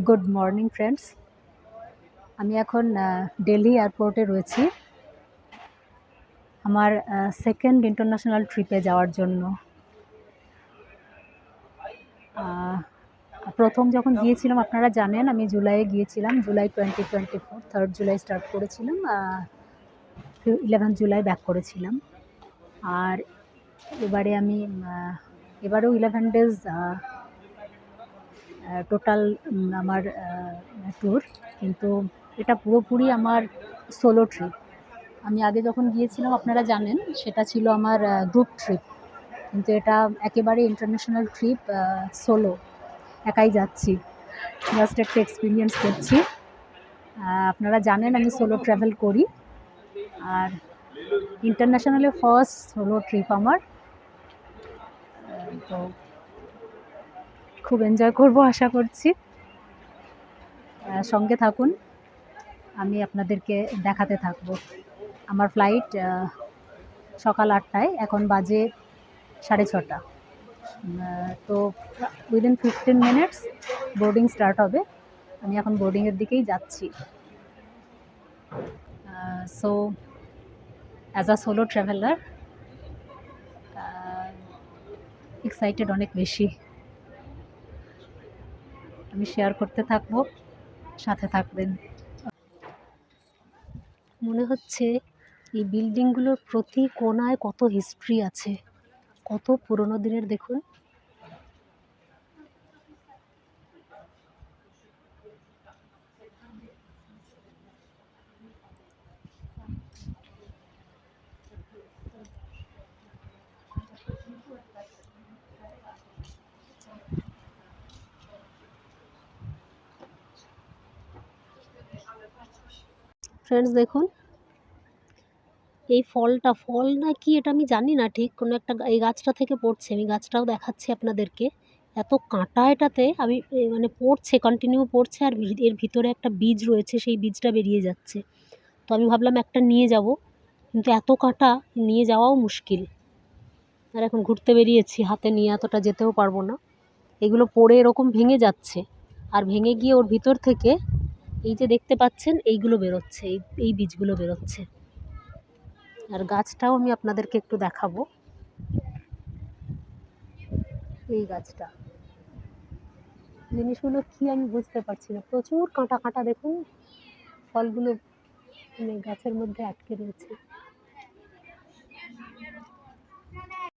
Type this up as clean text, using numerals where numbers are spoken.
Good morning friends. আমি এখন দিল্লি এয়ারপোর্টে রয়েছি আমার সেকেন্ড ইন্টারন্যাশনাল ট্রিপে যাওয়ার জন্য। প্রথম যখন গিয়েছিলাম আপনারা জানেন আমি জুলাইয়ে গিয়েছিলাম, জুলাই 2024, 3rd জুলাই স্টার্ট করেছিলাম, 11 জুলাই ব্যাক করেছিলাম। আর এবারেও 11 ডেজ টোটাল আমার ট্যুর, কিন্তু এটা পুরোপুরি আমার সোলো ট্রিপ। আমি আগে যখন গিয়েছিলাম আপনারা জানেন সেটা ছিল আমার গ্রুপ ট্রিপ, কিন্তু এটা একেবারে ইন্টারন্যাশনাল ট্রিপ, সোলো, একাই যাচ্ছি, জাস্ট একটা এক্সপিরিয়েন্স করছি। আপনারা জানেন আমি সোলো ট্রাভেল করি, আর ইন্টারন্যাশনালে ফার্স্ট সোলো ট্রিপ আমার। তো খুব এনজয় করব আশা করছি, সঙ্গে থাকুন, আমি আপনাদেরকে দেখাতে থাকবো। আমার ফ্লাইট সকাল 8টায়, এখন বাজে 6:30। তো উইদিন 15 মিনিটস বোর্ডিং স্টার্ট হবে। আমি এখন বোর্ডিংয়ের দিকেই যাচ্ছি। So as a solo traveller excited অনেক বেশি। আমি শেয়ার করতে থাকবো, সাথে থাকবেন। মনে হচ্ছে এই বিল্ডিংগুলোর প্রতি কোণায় কত হিস্ট্রি আছে, কত পুরনো দিনের। দেখুন, ফ্রেন্ডস দেখুন এই ফল না কি এটা আমি জানি না ঠিক, কোনো একটা এই গাছটা থেকে পড়ছে। আমি গাছটাও দেখাচ্ছি আপনাদেরকে। এত কাঁটা এটাতে, আমি মানে পড়ছে, কন্টিনিউ পড়ছে, আর এর ভিতরে একটা বীজ রয়েছে, সেই বীজটা বেরিয়ে যাচ্ছে। তো আমি ভাবলাম একটা নিয়ে যাব, কিন্তু এত কাঁটা নিয়ে যাওয়াও মুশকিল। আর এখন ঘুরতে বেরিয়েছি, হাতে নিয়ে এতটা যেতেও পারবো না। এগুলো পড়ে এরকম ভেঙে যাচ্ছে, আর ভেঙে গিয়ে ওর ভিতর থেকে এই যে দেখতে পাচ্ছেন এইগুলো বেরোচ্ছে, এই বীজগুলো বেরোচ্ছে। আর গাছটাও আমি আপনাদেরকে একটু দেখাবো। এই গাছটা, জিনিসগুলো কি আমি বুঝতে পারছি না, প্রচুর কাঁটা কাঁটা। দেখুন ফলগুলো মানে গাছের মধ্যে আটকে রয়েছে।